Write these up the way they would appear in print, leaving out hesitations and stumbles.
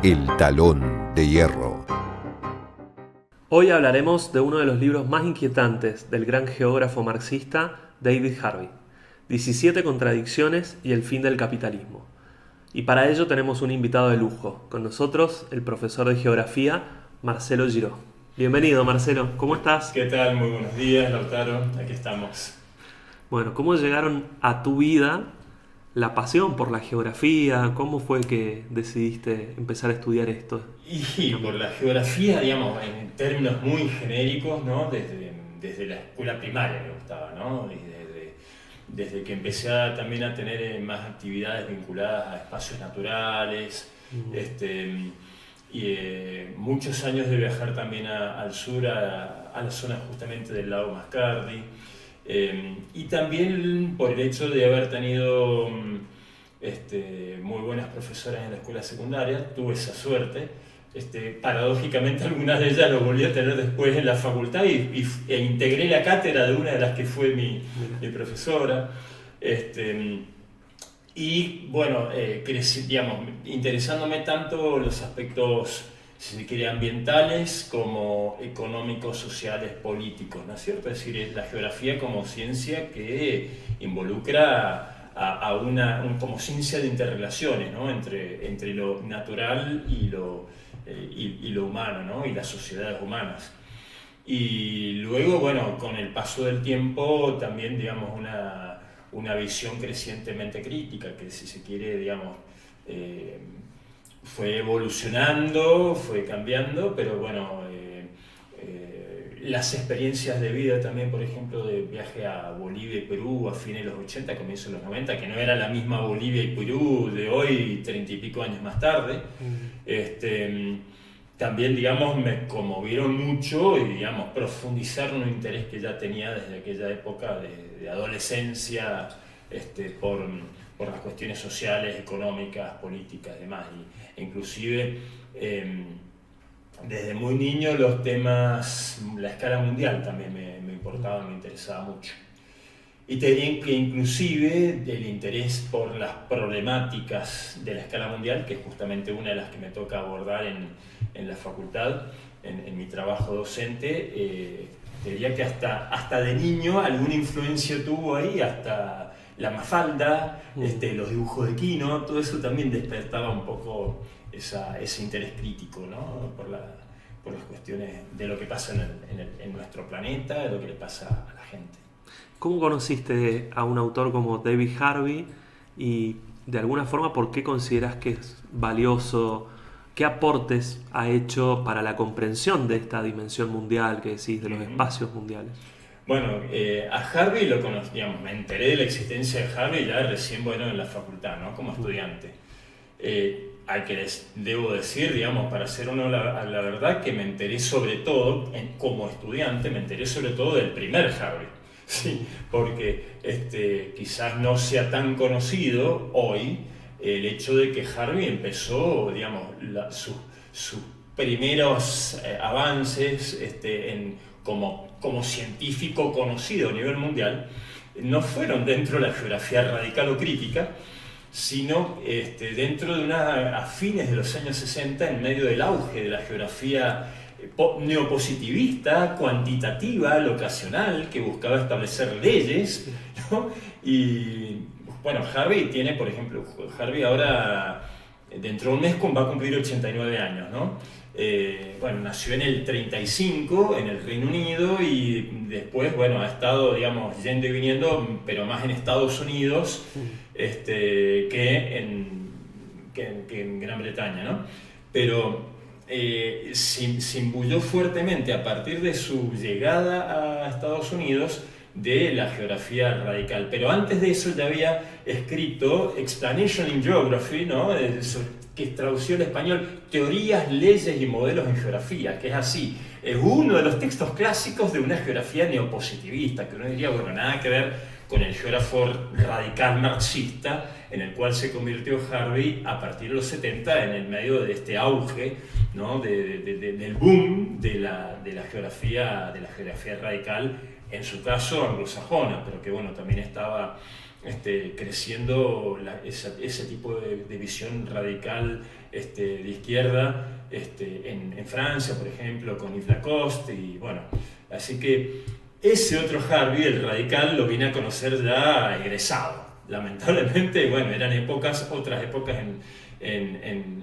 El Talón de Hierro. Hoy hablaremos de uno de los libros más inquietantes del gran geógrafo marxista David Harvey, 17 contradicciones y el fin del capitalismo. Y para ello tenemos un invitado de lujo, con nosotros el profesor de geografía Marcelo Giró. Bienvenido, Marcelo, ¿cómo estás? ¿Qué tal? Muy buenos días, Lautaro, aquí estamos. Bueno, ¿cómo llegaron a tu vida la pasión por la geografía? ¿Cómo fue que decidiste empezar a estudiar esto? Y por la geografía, digamos, en términos muy genéricos, ¿no? Desde la escuela primaria me gustaba, ¿no? Desde que empecé también a tener más actividades vinculadas a espacios naturales, muchos años de viajar también al sur, a la zona justamente del lago Mascardi, y también por el hecho de haber tenido muy buenas profesoras en la escuela secundaria, tuve esa suerte. Paradójicamente algunas de ellas lo volví a tener después en la facultad e integré la cátedra de una de las que fue mi profesora. Y bueno, digamos, interesándome tanto los aspectos, si se quiere, ambientales como económicos, sociales, políticos, ¿no es cierto? Es decir, la geografía como ciencia que involucra como ciencia de interrelaciones, ¿no? entre lo natural y lo humano, ¿no? Y las sociedades humanas. Y luego, bueno, con el paso del tiempo también, digamos, una visión crecientemente crítica, que si se quiere, digamos, fue evolucionando, fue cambiando, pero bueno, las experiencias de vida también, por ejemplo, de viaje a Bolivia y Perú a fines de los 80, comienzos de los 90, que no era la misma Bolivia y Perú de hoy, 30 y pico años más tarde, también, digamos, me conmovieron mucho y, digamos, profundizaron un interés que ya tenía desde aquella época de adolescencia, por las cuestiones sociales, económicas, políticas y demás. E inclusive, desde muy niño los temas, la escala mundial también me importaba, me interesaba mucho. Y te diría que inclusive el interés por las problemáticas de la escala mundial, que es justamente una de las que me toca abordar en la facultad, en mi trabajo docente, te diría que hasta de niño alguna influencia tuvo ahí, hasta la Mafalda, los dibujos de Quino, todo eso también despertaba un poco ese interés crítico, ¿no? por las cuestiones de lo que pasa en nuestro planeta, de lo que le pasa a la gente. ¿Cómo conociste a un autor como David Harvey y, de alguna forma, por qué consideras que es valioso? ¿Qué aportes ha hecho para la comprensión de esta dimensión mundial que decís, de los espacios mundiales? Bueno, a Harvey lo conocí, digamos, me enteré de la existencia de Harvey ya recién, en la facultad, ¿no? Como estudiante. Al que les debo decir, digamos, para ser uno la verdad, que me enteré sobre todo, como estudiante, me enteré sobre todo del primer Harvey. Sí, porque quizás no sea tan conocido hoy el hecho de que Harvey empezó, digamos, sus primeros avances como científico conocido a nivel mundial, no fueron dentro de la geografía radical o crítica, sino dentro de a fines de los años 60, en medio del auge de la geografía neopositivista, cuantitativa, locacional, que buscaba establecer leyes, ¿no? Y bueno, Harvey tiene, por ejemplo, ahora dentro de un mes va a cumplir 89 años, ¿no? Nació en el 35 en el Reino Unido y después, ha estado, digamos, yendo y viniendo, pero más en Estados Unidos que en Gran Bretaña, ¿no? Pero se imbuyó fuertemente a partir de su llegada a Estados Unidos de la geografía radical. Pero antes de eso ya había escrito Explanation in Geography, ¿no? Que tradució al español Teorías, Leyes y Modelos en Geografía, que es así. Es uno de los textos clásicos de una geografía neopositivista, que uno diría, nada que ver con el geógrafo radical marxista, en el cual se convirtió Harvey a partir de los 70, en el medio de este auge, ¿no? del boom de la geografía radical, en su caso anglosajona, pero que también estaba creciendo ese tipo de visión radical de izquierda en Francia, por ejemplo, con Yves Lacoste, y bueno, así que ese otro Harvey, el radical, lo vine a conocer ya egresado. Lamentablemente, bueno, eran otras épocas en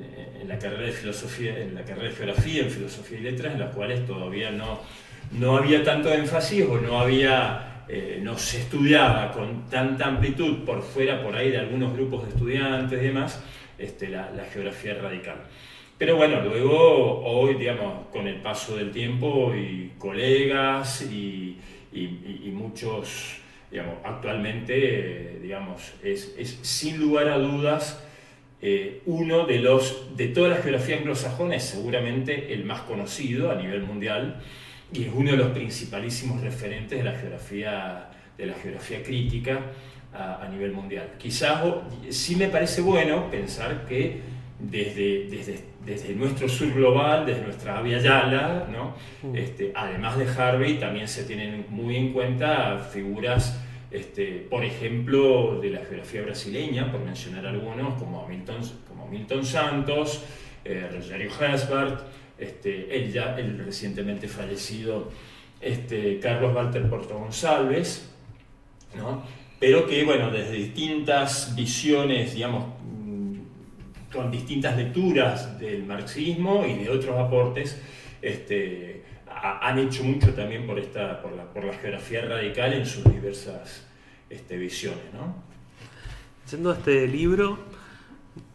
la carrera de filosofía, en la carrera de geografía, en filosofía y letras, en las cuales todavía no había tanto énfasis o no se estudiaba con tanta amplitud por fuera, por ahí, de algunos grupos de estudiantes y demás, la geografía radical. Pero bueno, luego, hoy, digamos, con el paso del tiempo y colegas y muchos, digamos, actualmente, digamos, es sin lugar a dudas uno de toda la geografía anglosajona, es seguramente el más conocido a nivel mundial, y es uno de los principalísimos referentes de la geografía crítica a nivel mundial. Quizás sí me parece bueno pensar que desde nuestro sur global, desde nuestra Avia Yala, ¿no? Además de Harvey, también se tienen muy en cuenta figuras, por ejemplo, de la geografía brasileña, por mencionar algunos, como Milton Santos, Rogério Hesbart, el recientemente fallecido Carlos Walter Porto Gonçalves, ¿no? Pero que, bueno, desde distintas visiones, digamos, con distintas lecturas del marxismo y de otros aportes, han hecho mucho también por la geografía radical en sus diversas visiones, ¿no? Yendo a este libro,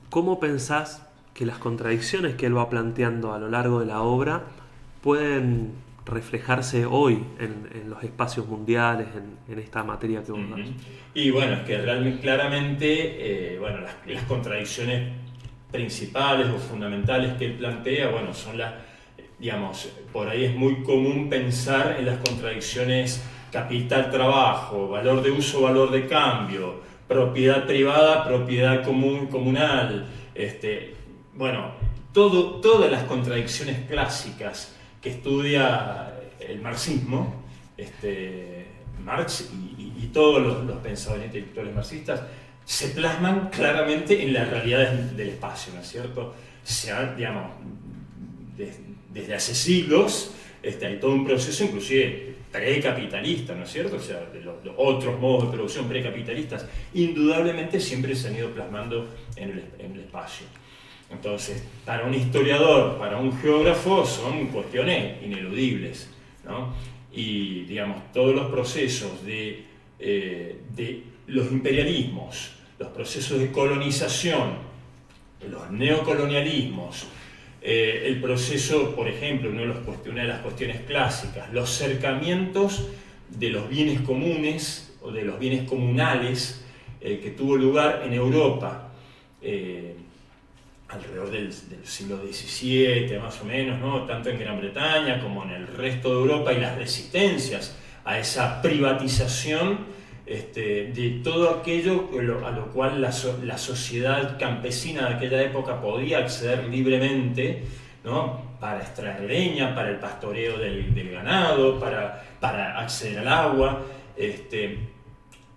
¿cómo pensás que las contradicciones que él va planteando a lo largo de la obra pueden reflejarse hoy en los espacios mundiales, en esta materia que vos das? Y bueno, es que realmente, claramente, bueno, las contradicciones principales o fundamentales que él plantea, bueno, son digamos, por ahí es muy común pensar en las contradicciones capital-trabajo, valor de uso, valor de cambio, propiedad privada, propiedad comunal, bueno, todas las contradicciones clásicas que estudia el marxismo, Marx y todos los pensadores intelectuales marxistas, se plasman claramente en las realidades del espacio, ¿no es cierto? Digamos, desde hace siglos hay todo un proceso, inclusive precapitalista, ¿no es cierto? O sea, de los otros modos de producción precapitalistas, indudablemente siempre se han ido plasmando en el espacio. Entonces, para un historiador, para un geógrafo, son cuestiones ineludibles, ¿no? Y, digamos, todos los procesos de los imperialismos, los procesos de colonización, los neocolonialismos, el proceso, por ejemplo, una de las cuestiones clásicas, los cercamientos de los bienes comunes o de los bienes comunales que tuvo lugar en Europa alrededor del siglo XVII, más o menos, ¿no? Tanto en Gran Bretaña como en el resto de Europa, y las resistencias a esa privatización de todo aquello a lo cual la sociedad campesina de aquella época podía acceder libremente, ¿no? Para extraer leña, para el pastoreo del ganado, para acceder al agua.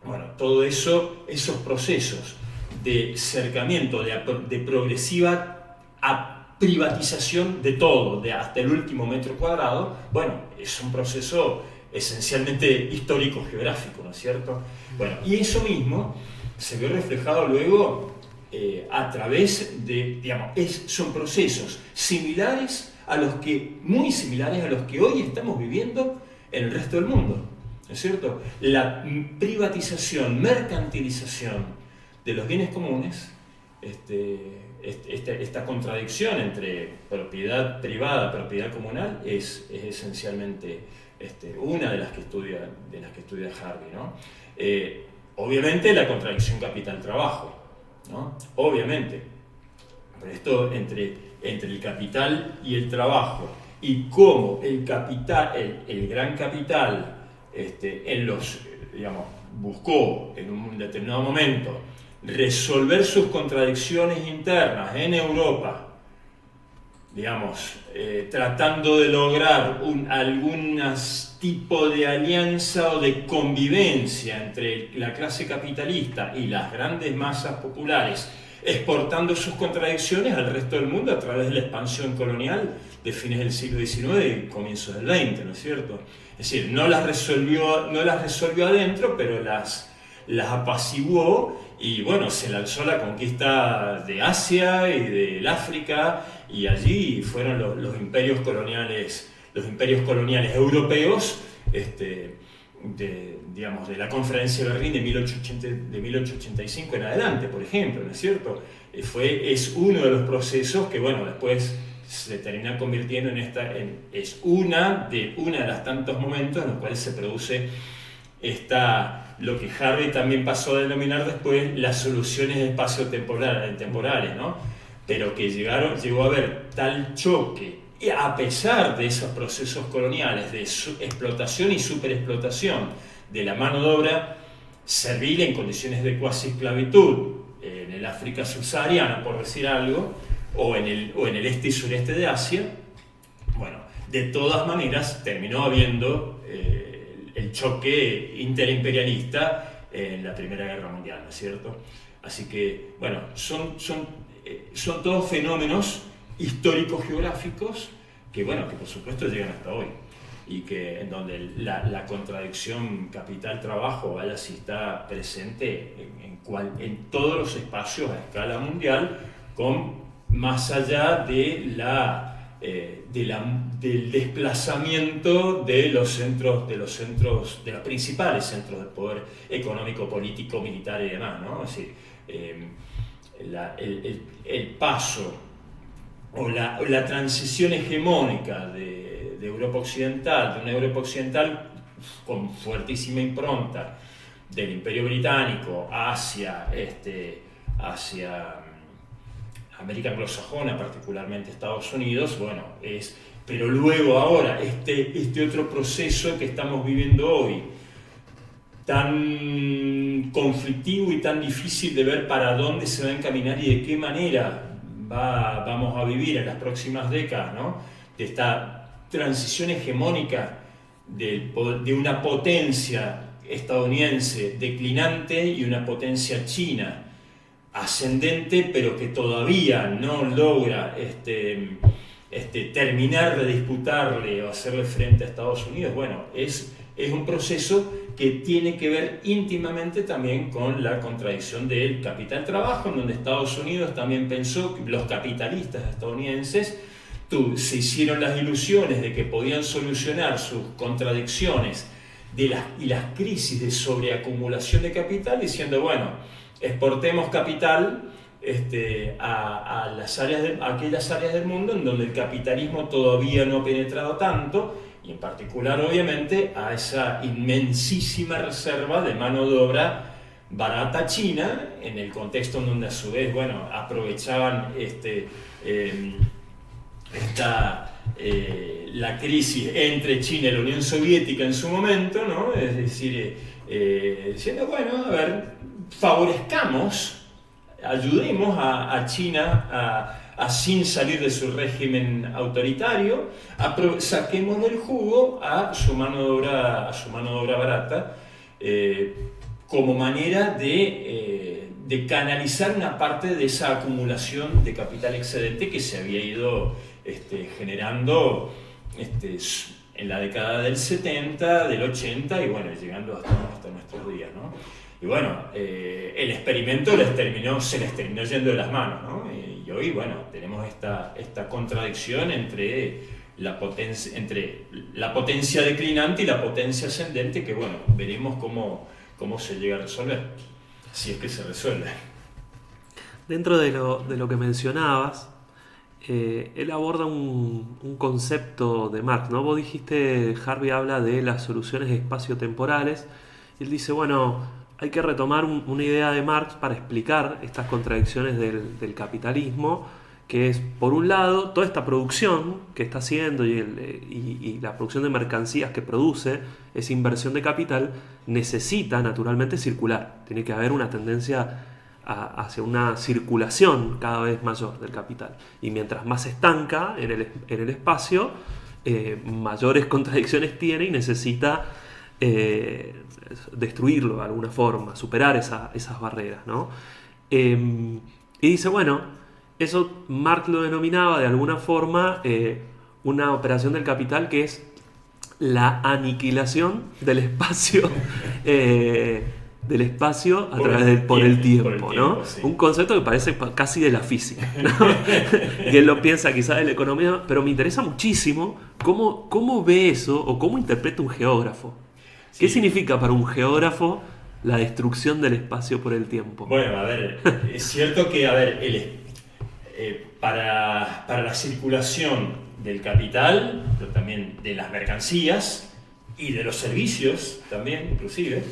Bueno, todo eso, esos procesos de cercamiento, de progresiva privatización de todo, hasta el último metro cuadrado, bueno, es un proceso esencialmente histórico-geográfico, ¿no es cierto? Bueno, y eso mismo se ve reflejado luego a través de, digamos, son procesos muy similares a los que hoy estamos viviendo en el resto del mundo, ¿no es cierto? La privatización, mercantilización de los bienes comunes, esta contradicción entre propiedad privada, propiedad comunal, es esencialmente una de las que estudia Harvey, ¿no? Obviamente la contradicción capital-trabajo, ¿no? Obviamente, pero esto entre el capital y el trabajo, y cómo el gran capital digamos, buscó en un determinado momento resolver sus contradicciones internas en Europa, digamos, tratando de lograr algún tipo de alianza o de convivencia entre la clase capitalista y las grandes masas populares, exportando sus contradicciones al resto del mundo a través de la expansión colonial de fines del siglo XIX y comienzos del XX, ¿no es cierto? Es decir, no las resolvió adentro, pero las apaciguó, y bueno, se lanzó la conquista de Asia y del África, y allí fueron los imperios coloniales europeos, digamos, de la Conferencia de Berlín de 1885 en adelante, por ejemplo, ¿no es cierto? Es uno de los procesos que, bueno, después se termina convirtiendo es una de las tantos momentos en los cuales se produce lo que Harvey también pasó a denominar después las soluciones espacio-temporales, ¿no? Pero que llegó a haber tal choque, y a pesar de esos procesos coloniales de explotación y superexplotación de la mano de obra servil en condiciones de cuasi esclavitud en el África subsahariana, por decir algo, o en el este y sureste de Asia, bueno, de todas maneras terminó habiendo el choque interimperialista en la Primera Guerra Mundial, ¿no es cierto? Así que, bueno, son todos fenómenos históricos geográficos que, bueno, que por supuesto llegan hasta hoy, y que en donde la contradicción capital-trabajo, vaya, si está presente en todos los espacios a escala mundial, más allá del desplazamiento de los principales centros de poder económico, político, militar y demás, ¿no? Es decir, el paso o la transición hegemónica de Europa Occidental, de una Europa Occidental con fuertísima impronta del Imperio Británico hacia América anglosajona, particularmente Estados Unidos, bueno, pero luego ahora este otro proceso que estamos viviendo hoy, tan conflictivo y tan difícil de ver para dónde se va a encaminar y de qué manera vamos a vivir en las próximas décadas, ¿no? De esta transición hegemónica de una potencia estadounidense declinante y una potencia china ascendente, pero que todavía no logra terminar de disputarle o hacerle frente a Estados Unidos. Bueno, es un proceso que tiene que ver íntimamente también con la contradicción del capital-trabajo, en donde Estados Unidos también pensó, los capitalistas estadounidenses se hicieron las ilusiones de que podían solucionar sus contradicciones y las crisis de sobreacumulación de capital diciendo, bueno, exportemos capital a aquellas áreas del mundo en donde el capitalismo todavía no ha penetrado tanto, y en particular, obviamente, a esa inmensísima reserva de mano de obra barata china, en el contexto en donde a su vez, bueno, aprovechaban la crisis entre China y la Unión Soviética en su momento, ¿no? Es decir, diciendo, bueno, a ver, favorezcamos, ayudemos a China sin salir de su régimen autoritario, saquemos del jugo a su mano de obra barata, como manera de canalizar una parte de esa acumulación de capital excedente que se había ido generando en la década del 70, del 80 y bueno, llegando hasta nuestros días, ¿no? Y bueno, el experimento se les terminó yendo de las manos, ¿no? Y hoy, bueno, tenemos esta contradicción entre la potencia declinante y la potencia ascendente, que bueno, veremos cómo se llega a resolver, si es que se resuelve. Dentro de lo que mencionabas, él aborda un concepto de Marx, ¿no? Vos dijiste, Harvey habla de las soluciones espaciotemporales, y él dice, bueno, hay que retomar una idea de Marx para explicar estas contradicciones del capitalismo, que es, por un lado, toda esta producción que está haciendo y la producción de mercancías que produce, esa inversión de capital, necesita naturalmente circular. Tiene que haber una tendencia hacia una circulación cada vez mayor del capital. Y mientras más se estanca en el espacio, mayores contradicciones tiene y necesita destruirlo de alguna forma, superar esas barreras, ¿no? Y dice, bueno, eso Marx lo denominaba de alguna forma una operación del capital que es la aniquilación del espacio a través por el tiempo, ¿no? Sí. Un concepto que parece casi de la física, ¿no? Y él lo piensa quizás de la economía, pero me interesa muchísimo cómo ve eso o cómo interpreta un geógrafo. ¿Qué significa para un geógrafo la destrucción del espacio por el tiempo? Bueno, a ver, es cierto que, a ver, para la circulación del capital, pero también de las mercancías y de los servicios también, inclusive,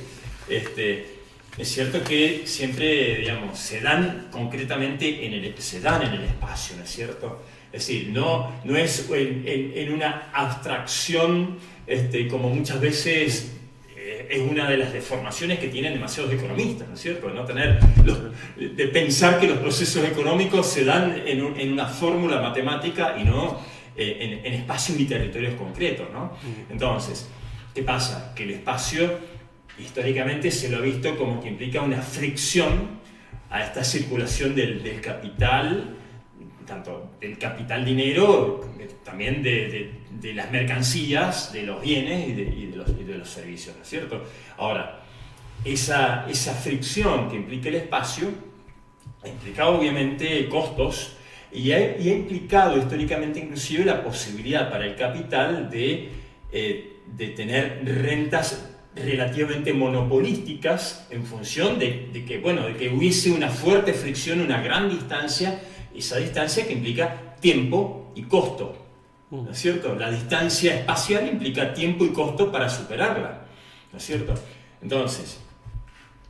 es cierto que siempre, digamos, se dan concretamente en el espacio, ¿no es cierto? Es decir, no es en una abstracción, como muchas veces es una de las deformaciones que tienen demasiados economistas, ¿no es cierto? De pensar que los procesos económicos se dan en una fórmula matemática y no en espacios y territorios concretos, ¿no? Entonces, ¿qué pasa? Que el espacio históricamente se lo ha visto como que implica una fricción a esta circulación del capital, tanto del capital dinero, también de las mercancías, de los bienes y de los servicios, ¿no es cierto? Ahora, esa fricción que implica el espacio implica obviamente costos y ha implicado históricamente inclusive la posibilidad para el capital de tener rentas relativamente monopolísticas en función de que hubiese una fuerte fricción, una gran distancia, esa distancia que implica tiempo y costo, ¿no es cierto? La distancia espacial implica tiempo y costo para superarla, ¿no es cierto? Entonces,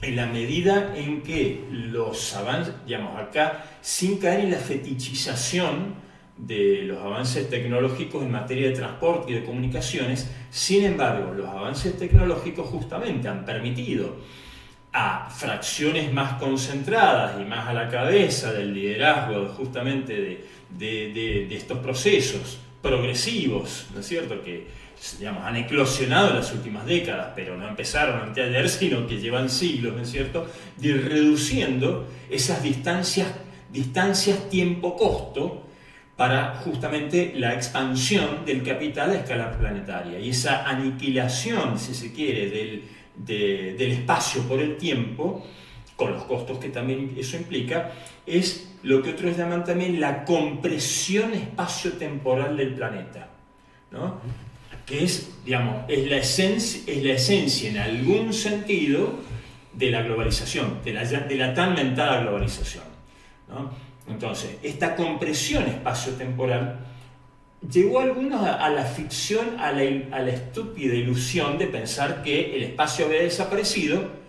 en la medida en que los avances, digamos acá, sin caer en la fetichización de los avances tecnológicos en materia de transporte y de comunicaciones, sin embargo, los avances tecnológicos justamente han permitido a fracciones más concentradas y más a la cabeza del liderazgo justamente de estos procesos progresivos, ¿no es cierto?, que digamos, han eclosionado en las últimas décadas, pero no empezaron anteayer, sino que llevan siglos, ¿no es cierto?, de ir reduciendo esas distancias tiempo-costo para justamente la expansión del capital a escala planetaria. Y esa aniquilación, si se quiere, del espacio por el tiempo, con los costos que también eso implica, es lo que otros llaman también la compresión espacio-temporal del planeta, ¿no? Que es, digamos, es la esencia en algún sentido de la globalización, de la tan mentada globalización, ¿no? Entonces, esta compresión espacio-temporal llevó a algunos a la ficción, a la estúpida ilusión de pensar que el espacio había desaparecido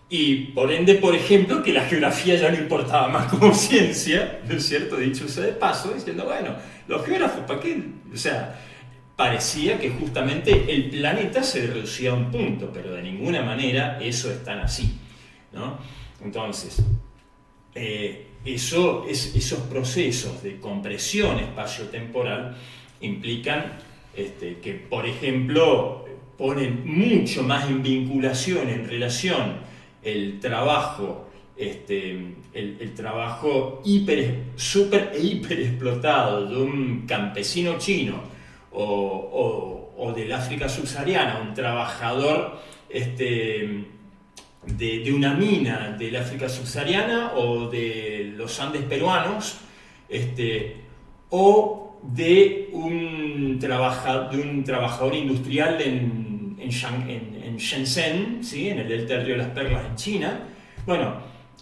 y por ende, por ejemplo, que la geografía ya no importaba más como ciencia, ¿no es cierto? Dicho sea de paso, diciendo, bueno, los geógrafos, ¿para qué? O sea, parecía que justamente el planeta se reducía a un punto, pero de ninguna manera eso es tan así, ¿no? Entonces, esos procesos de compresión espacio-temporal implican que, por ejemplo, ponen mucho más en vinculación, en relación, el trabajo súper e hiper explotado de un campesino chino o del África subsahariana, un trabajador de una mina del África subsahariana o de los Andes peruanos, o de un trabajador industrial en Shenzhen, ¿sí?, en el delta del río de las Perlas en China. Bueno,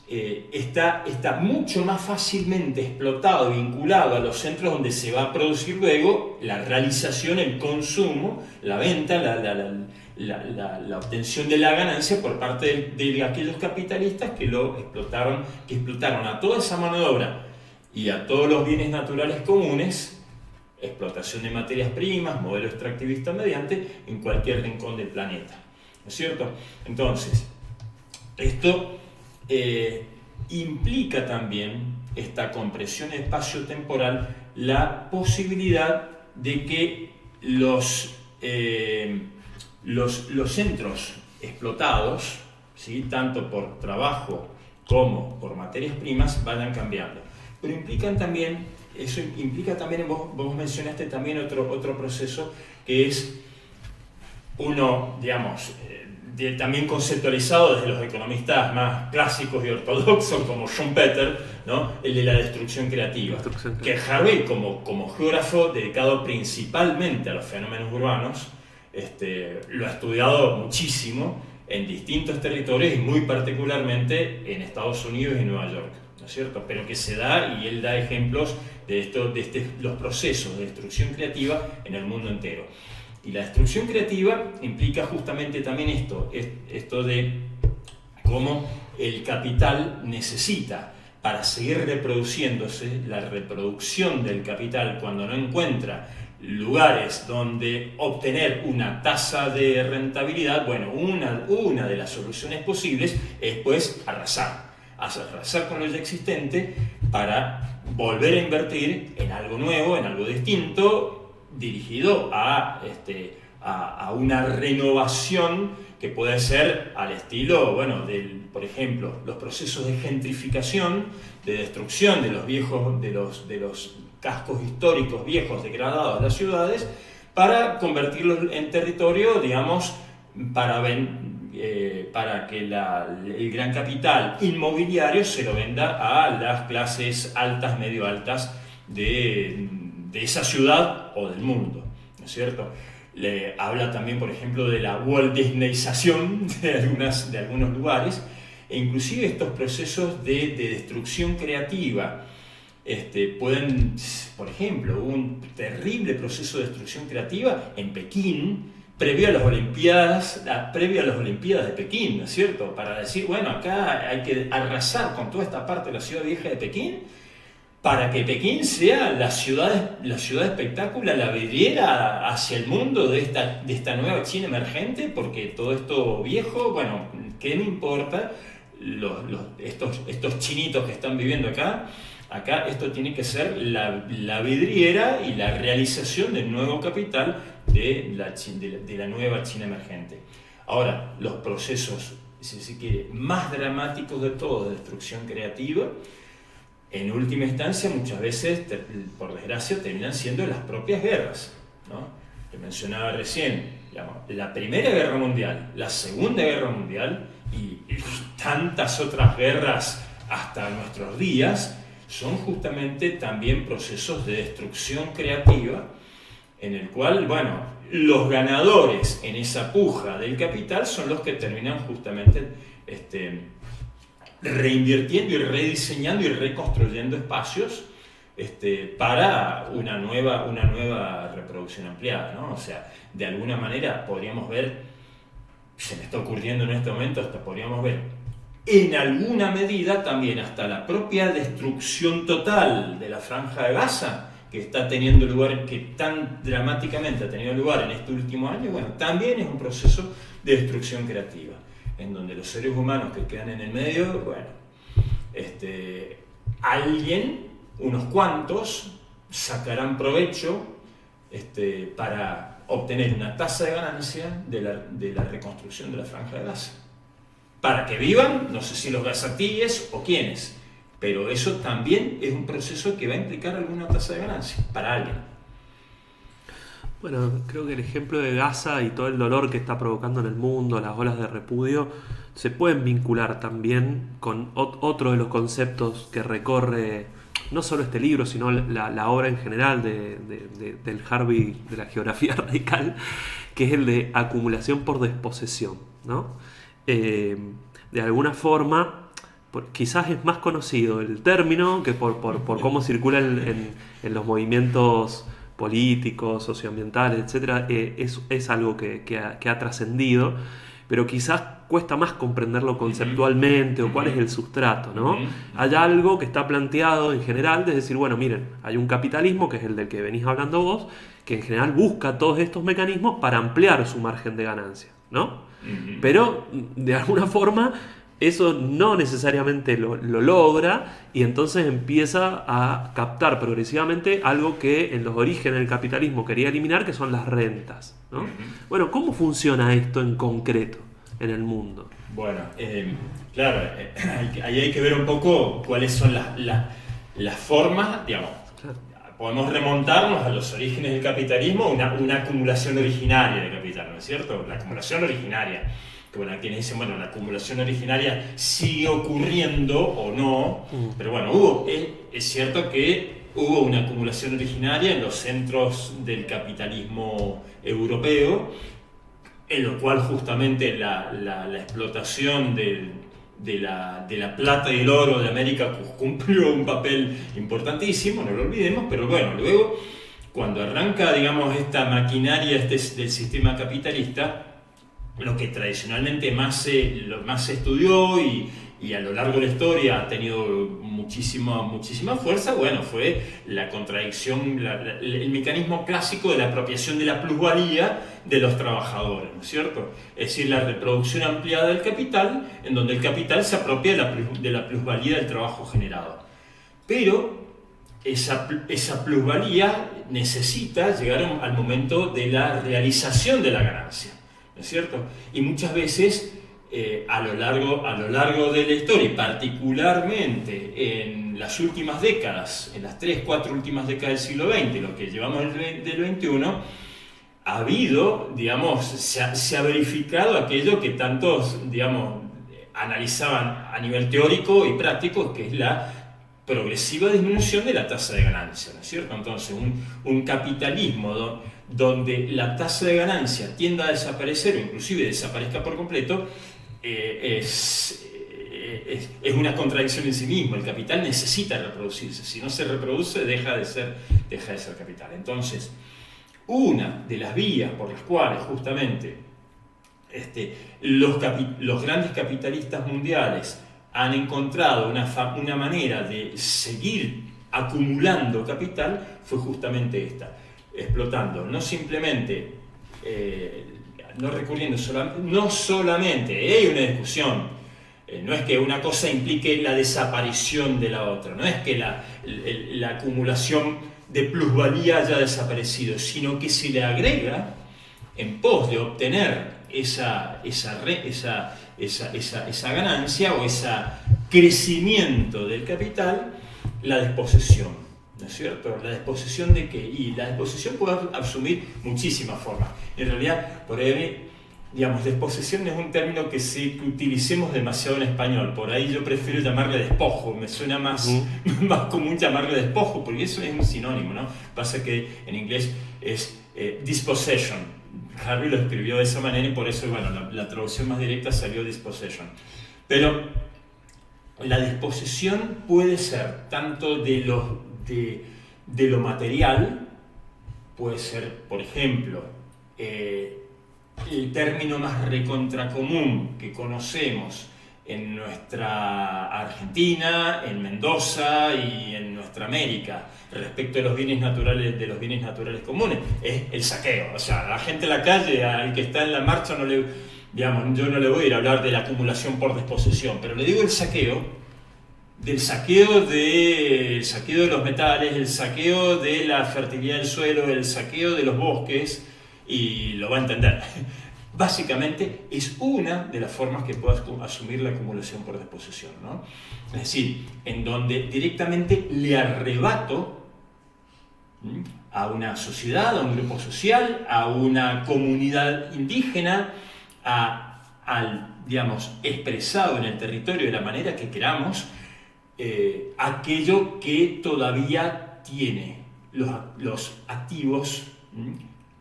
está mucho más fácilmente explotado, vinculado a los centros donde se va a producir luego la realización, el consumo, la venta, la obtención de la ganancia por parte de aquellos capitalistas que explotaron a toda esa mano de obra y a todos los bienes naturales comunes, explotación de materias primas, modelo extractivista mediante, en cualquier rincón del planeta, ¿no es cierto? Entonces, esto implica también esta compresión espacio-temporal la posibilidad de que los centros explotados, ¿sí?, tanto por trabajo como por materias primas, vayan cambiando. Pero eso implica también, vos mencionaste también otro proceso que es uno, digamos, también conceptualizado desde los economistas más clásicos y ortodoxos como Schumpeter, ¿no?, el de la destrucción creativa. Que Harvey, como geógrafo dedicado principalmente a los fenómenos urbanos, lo ha estudiado muchísimo en distintos territorios y muy particularmente en Estados Unidos y Nueva York, ¿no es cierto? Pero que se da, y él da ejemplos de los procesos de destrucción creativa en el mundo entero. Y la destrucción creativa implica justamente también esto de cómo el capital necesita, para seguir reproduciéndose, la reproducción del capital, cuando no encuentra lugares donde obtener una tasa de rentabilidad, bueno, una de las soluciones posibles es pues arrasar con lo ya existente para volver a invertir en algo nuevo, en algo distinto, dirigido a una renovación que puede ser al estilo, bueno, por ejemplo, los procesos de gentrificación, de destrucción de los cascos históricos viejos degradados de las ciudades, para convertirlos en territorio, digamos, para que el gran capital inmobiliario se lo venda a las clases altas, medio altas de esa ciudad o del mundo, ¿no es cierto? Le habla también, por ejemplo, de la Walt Disneyización de algunos lugares, e inclusive estos procesos de destrucción creativa pueden, por ejemplo, un terrible proceso de destrucción creativa en Pekín, previo a las Olimpiadas de Pekín, ¿no es cierto? Para decir, bueno, acá hay que arrasar con toda esta parte de la ciudad vieja de Pekín, para que Pekín sea la ciudad espectáculo, la vidriera hacia el mundo de esta nueva China emergente, porque todo esto viejo, bueno, ¿qué me importa? Estos chinitos que están viviendo acá esto tiene que ser la vidriera y la realización del nuevo capital de la nueva China emergente. Ahora, los procesos, si se quiere, más dramáticos de todo de destrucción creativa, en última instancia, muchas veces, por desgracia, terminan siendo las propias guerras, ¿no? Que mencionaba recién, digamos, la Primera Guerra Mundial, la Segunda Guerra Mundial y tantas otras guerras hasta nuestros días son justamente también procesos de destrucción creativa en el cual, bueno, los ganadores en esa puja del capital son los que terminan justamente reinvirtiendo y rediseñando y reconstruyendo espacios para una nueva reproducción ampliada, ¿no? O sea, de alguna manera podríamos ver, se me está ocurriendo en este momento, hasta podríamos ver en alguna medida también hasta la propia destrucción total de la Franja de Gaza, que está teniendo lugar, que tan dramáticamente ha tenido lugar en este último año, bueno, también es un proceso de destrucción creativa, en donde los seres humanos que quedan en el medio, bueno, unos cuantos, sacarán provecho para obtener una tasa de ganancia de la reconstrucción de la Franja de Gaza. Para que vivan, no sé si los gazatíes o quiénes, pero eso también es un proceso que va a implicar alguna tasa de ganancia para alguien. Bueno, creo que el ejemplo de Gaza y todo el dolor que está provocando en el mundo, las olas de repudio, se pueden vincular también con otro de los conceptos que recorre no solo este libro, sino la obra en general del Harvey, de la geografía radical, que es el de acumulación por desposesión, ¿no? De alguna forma, quizás es más conocido el término que por cómo circula en los movimientos políticos, socioambientales, etc. Es algo que ha trascendido, pero quizás cuesta más comprenderlo conceptualmente o cuál es el sustrato, ¿no? Hay algo que está planteado en general de decir, bueno, miren, hay un capitalismo, que es el del que venís hablando vos, que en general busca todos estos mecanismos para ampliar su margen de ganancia, ¿no? Pero de alguna forma eso no necesariamente lo logra y entonces empieza a captar progresivamente algo que en los orígenes del capitalismo quería eliminar, que son las rentas, ¿no? Bueno, ¿cómo funciona esto en concreto en el mundo? Bueno, claro, ahí hay que ver un poco cuáles son las formas, digamos. Claro. Podemos remontarnos a los orígenes del capitalismo, una acumulación originaria de capital, ¿no es cierto? La acumulación originaria. Que bueno, quienes dicen, bueno, la acumulación originaria sigue ocurriendo o no, pero bueno, es cierto que hubo una acumulación originaria en los centros del capitalismo europeo, en lo cual justamente la explotación de la plata y el oro de América cumplió un papel importantísimo, no lo olvidemos, pero bueno, luego cuando arranca, digamos, esta maquinaria del sistema capitalista, lo que tradicionalmente más se estudió y a lo largo de la historia ha tenido muchísima fuerza, bueno, fue la contradicción, el mecanismo clásico de la apropiación de la plusvalía de los trabajadores, ¿no es cierto? Es decir, la reproducción ampliada del capital, en donde el capital se apropia de la plusvalía del trabajo generado. Pero esa plusvalía necesita llegar al momento de la realización de la ganancia, ¿no es cierto? Y muchas veces a lo largo de la historia, y particularmente en las últimas décadas, en las 3-4 últimas décadas del siglo XX, lo que llevamos del XXI, ha habido, digamos, se ha verificado aquello que tantos, digamos, analizaban a nivel teórico y práctico, que es la progresiva disminución de la tasa de ganancia, ¿no es cierto? Entonces, un capitalismo donde la tasa de ganancia tienda a desaparecer o inclusive desaparezca por completo, es una contradicción en sí mismo. El capital necesita reproducirse. Si no se reproduce, deja de ser capital. Entonces, una de las vías por las cuales justamente los grandes capitalistas mundiales han encontrado una manera de seguir acumulando capital fue justamente esta, explotando, no simplemente, no recurriendo no solamente, hay una discusión, no es que una cosa implique la desaparición de la otra, no es que la acumulación de plusvalía haya desaparecido, sino que se le agrega en pos de obtener esa ganancia o ese crecimiento del capital, la desposesión, ¿no es cierto? ¿La desposesión de qué? Y la desposesión puede asumir muchísimas formas. En realidad, por ahí, digamos, desposesión es un término que utilicemos demasiado en español. Por ahí yo prefiero llamarle despojo, me suena más común llamarle despojo, porque eso es un sinónimo, ¿no? Pasa que en inglés es dispossession. Harvey lo escribió de esa manera y por eso, bueno, la traducción más directa salió dispossession. Pero la disposesión puede ser tanto de lo material, puede ser, por ejemplo, el término más recontracomún que conocemos en nuestra Argentina, en Mendoza y en nuestra América respecto de los bienes naturales comunes, es el saqueo. O sea, a la gente en la calle, al que está en la marcha, yo no le voy a ir a hablar de la acumulación por desposesión, pero le digo el saqueo, del saqueo de los metales, el saqueo de la fertilidad del suelo, el saqueo de los bosques, y lo va a entender. Básicamente es una de las formas que puedas asumir la acumulación por desposesión, ¿no? Es decir, en donde directamente le arrebato a una sociedad, a un grupo social, a una comunidad indígena, digamos, expresado en el territorio de la manera que queramos, aquello que todavía tiene, los activos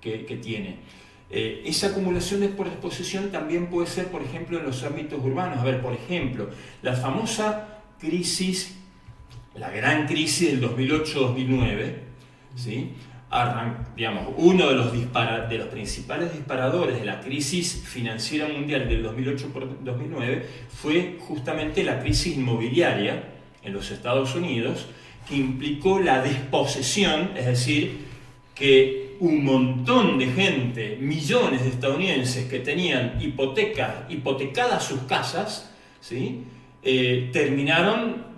que tiene. Esa acumulación por desposesión también puede ser, por ejemplo, en los ámbitos urbanos. A ver, por ejemplo, la famosa crisis, la gran crisis del 2008-2009, ¿sí? Digamos, uno de los principales disparadores de la crisis financiera mundial del 2008-2009 fue justamente la crisis inmobiliaria en los Estados Unidos, que implicó la desposesión, es decir, que un montón de gente, millones de estadounidenses que tenían hipotecadas sus casas, ¿sí? Terminaron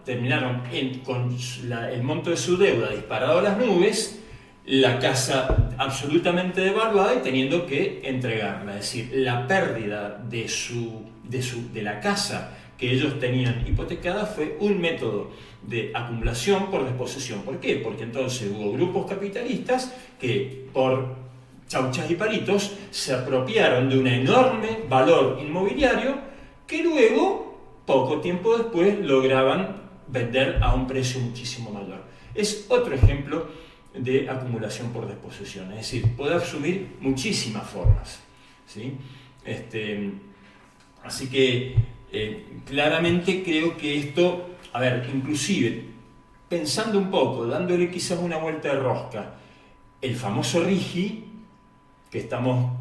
con el monto de su deuda disparado a las nubes, la casa absolutamente devaluada y teniendo que entregarla. Es decir, la pérdida de la casa que ellos tenían hipotecada fue un método de acumulación por desposesión. ¿Por qué? Porque entonces hubo grupos capitalistas que por chauchas y palitos se apropiaron de un enorme valor inmobiliario que luego, poco tiempo después, lograban vender a un precio muchísimo mayor. Es otro ejemplo de acumulación por desposesión, es decir, puede asumir muchísimas formas, ¿sí? Así que claramente creo que esto, a ver, inclusive pensando un poco, dándole quizás una vuelta de rosca, el famoso RIGI, que estamos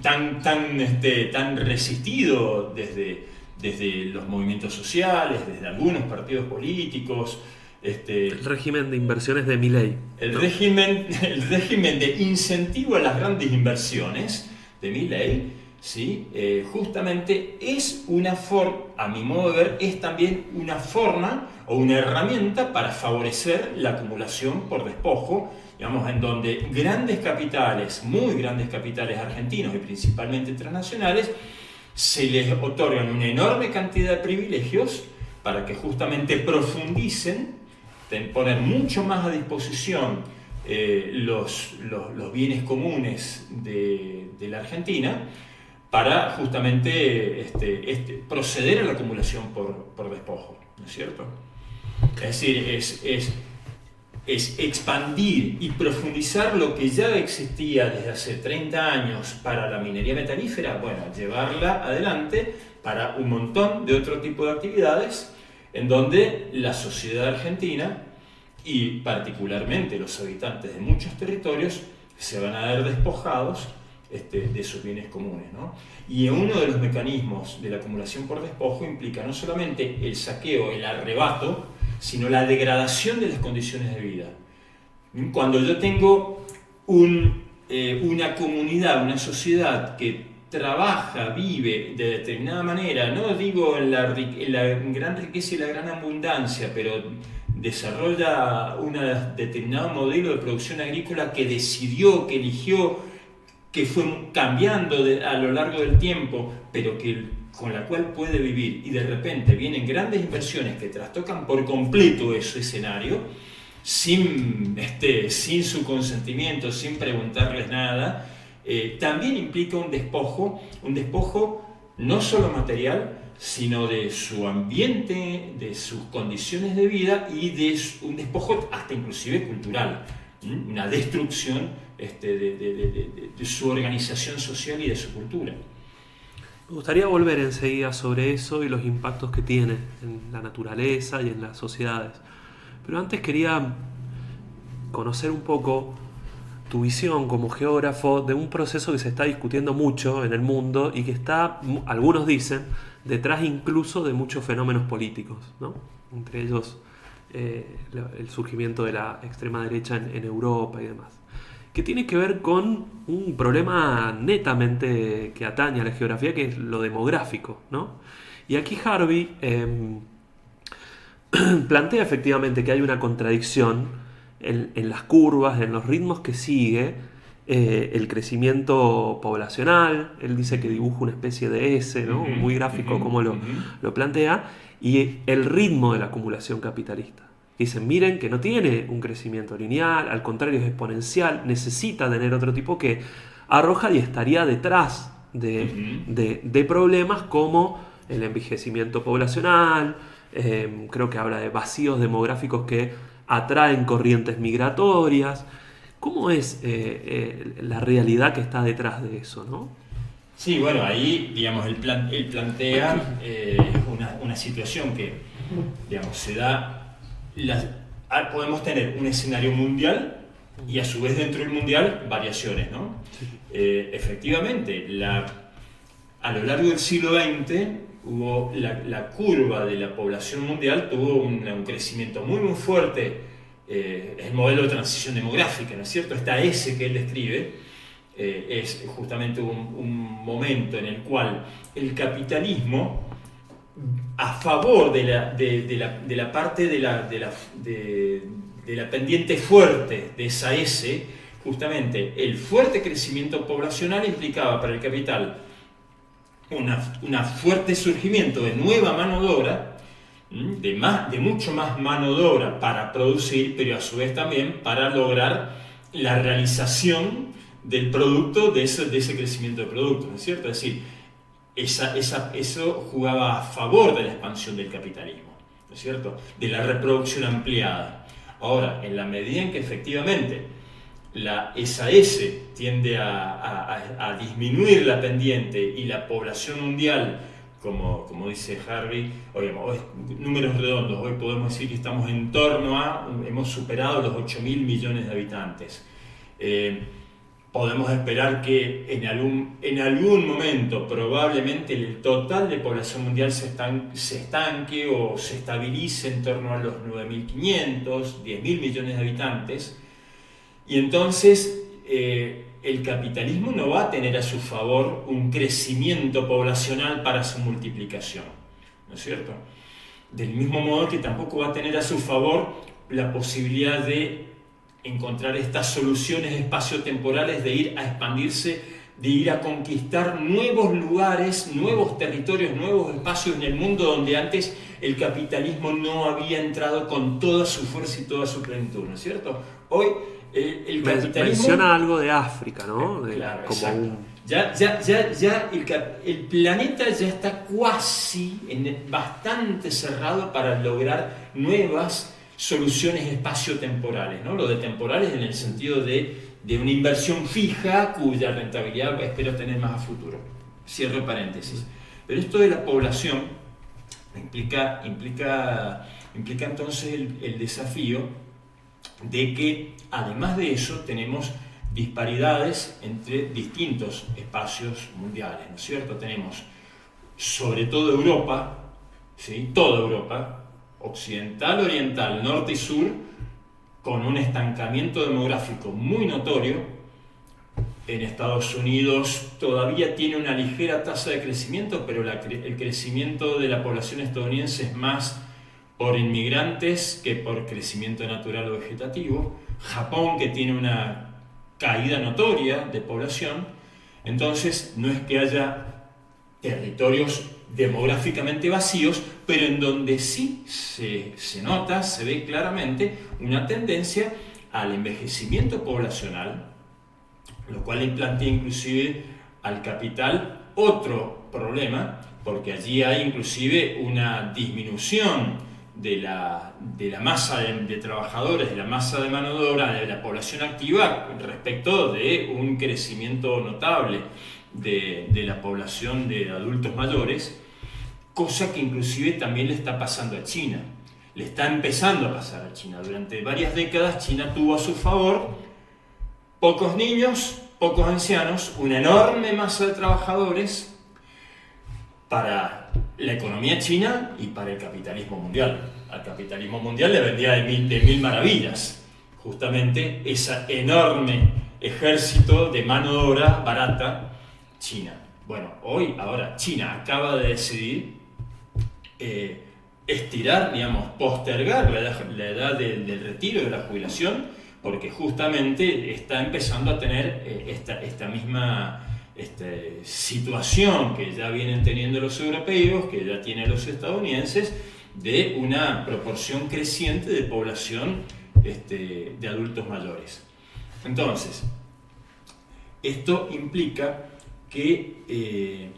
tan resistido desde los movimientos sociales, desde algunos partidos políticos. El régimen de inversiones de Milei. El régimen de incentivo a las grandes inversiones de Milei, ¿sí? Justamente es una forma, a mi modo de ver, es también una forma o una herramienta para favorecer la acumulación por despojo, digamos, en donde grandes capitales, muy grandes capitales argentinos y principalmente transnacionales, se les otorgan una enorme cantidad de privilegios para que justamente profundicen, poner mucho más a disposición los bienes comunes de la Argentina para justamente proceder a la acumulación por despojo, ¿no es cierto? Es decir, es expandir y profundizar lo que ya existía desde hace 30 años para la minería metalífera, bueno, llevarla adelante para un montón de otro tipo de actividades en donde la sociedad argentina y particularmente los habitantes de muchos territorios se van a ver despojados de sus bienes comunes, ¿no? Y uno de los mecanismos de la acumulación por despojo implica no solamente el saqueo, el arrebato, sino la degradación de las condiciones de vida. Cuando yo tengo una comunidad, una sociedad que trabaja, vive de determinada manera, no digo en la gran riqueza y la gran abundancia, pero desarrolla un determinado modelo de producción agrícola que decidió, que eligió, que fue cambiando a lo largo del tiempo, pero con la cual puede vivir, y de repente vienen grandes inversiones que trastocan por completo ese escenario, sin su consentimiento, sin preguntarles nada, también implica un despojo no solo material, sino de su ambiente, de sus condiciones de vida y de un despojo hasta inclusive cultural, una destrucción de su organización social y de su cultura. Me gustaría volver enseguida sobre eso y los impactos que tiene en la naturaleza y en las sociedades. Pero antes quería conocer un poco tu visión como geógrafo de un proceso que se está discutiendo mucho en el mundo y que está, algunos dicen, detrás incluso de muchos fenómenos políticos, ¿no? Entre ellos el surgimiento de la extrema derecha en Europa y demás, que tiene que ver con un problema netamente que atañe a la geografía, que es lo demográfico, ¿no? Y aquí Harvey plantea efectivamente que hay una contradicción en las curvas, en los ritmos que sigue el crecimiento poblacional. Él dice que dibuja una especie de S, ¿no? Muy gráfico como lo plantea, y el ritmo de la acumulación capitalista. Dicen, miren que no tiene un crecimiento lineal, al contrario es exponencial, necesita tener otro tipo que arroja y estaría detrás de problemas como el envejecimiento poblacional. Creo que habla de vacíos demográficos que atraen corrientes migratorias. ¿Cómo es la realidad que está detrás de eso, no? Sí, bueno, ahí, digamos, él plantea una situación que, digamos, se da. Podemos tener un escenario mundial y a su vez dentro del mundial variaciones, ¿no? Efectivamente, a lo largo del siglo XX hubo la curva de la población mundial tuvo un crecimiento muy muy fuerte, el modelo de transición demográfica, ¿no es cierto? Esta S que él describe es justamente un momento en el cual el capitalismo a favor de la parte de la pendiente fuerte de esa S, justamente el fuerte crecimiento poblacional implicaba para el capital un fuerte surgimiento de nueva mano de obra, de mucho más mano de obra para producir, pero a su vez también para lograr la realización del producto, de ese crecimiento de producto, ¿no es cierto? Es decir, eso jugaba a favor de la expansión del capitalismo, ¿no es cierto? De la reproducción ampliada. Ahora, en la medida en que efectivamente esa S tiende a disminuir la pendiente y la población mundial, como dice Harvey, hoy, números redondos, hoy podemos decir que estamos en torno hemos superado los 8.000 millones de habitantes. Podemos esperar que en algún momento probablemente el total de población mundial se estanque o se estabilice en torno a los 9.500, 10.000 millones de habitantes. Y entonces el capitalismo no va a tener a su favor un crecimiento poblacional para su multiplicación, ¿no es cierto? Del mismo modo que tampoco va a tener a su favor la posibilidad de encontrar estas soluciones espaciotemporales de ir a expandirse, de ir a conquistar nuevos lugares, nuevos territorios, nuevos espacios en el mundo donde antes el capitalismo no había entrado con toda su fuerza y toda su plenitud, ¿no es cierto? Hoy el capitalismo... Menciona algo de África, ¿no? Claro, como Ya el planeta ya está cuasi bastante cerrado para lograr nuevas soluciones espaciotemporales, ¿no? Lo de temporales en el sentido de una inversión fija cuya rentabilidad espero tener más a futuro. Cierro paréntesis. Pero esto de la población implica entonces el desafío de que además de eso tenemos disparidades entre distintos espacios mundiales, ¿no es cierto? Tenemos sobre todo Europa, ¿sí? Toda Europa, occidental, oriental, norte y sur, con un estancamiento demográfico muy notorio. En Estados Unidos todavía tiene una ligera tasa de crecimiento, pero el crecimiento de la población estadounidense es más por inmigrantes que por crecimiento natural o vegetativo. Japón, que tiene una caída notoria de población. Entonces, no es que haya territorios demográficamente vacíos, pero en donde sí se nota, se ve claramente una tendencia al envejecimiento poblacional, lo cual plantea inclusive al capital otro problema, porque allí hay inclusive una disminución de la masa de trabajadores, de la masa de mano de obra, de la población activa respecto de un crecimiento notable de la población de adultos mayores, cosa que inclusive también le está pasando a China. Le está empezando a pasar a China. Durante varias décadas China tuvo a su favor pocos niños, pocos ancianos, una enorme masa de trabajadores para la economía china y para el capitalismo mundial. Al capitalismo mundial le vendía de mil maravillas, justamente ese enorme ejército de mano de obra barata China. Bueno, ahora China acaba de decidir estirar, postergar la edad del retiro, de la jubilación, porque justamente está empezando a tener esta misma situación que ya vienen teniendo los europeos, que ya tienen los estadounidenses, de una proporción creciente de población de adultos mayores. Entonces, esto implica que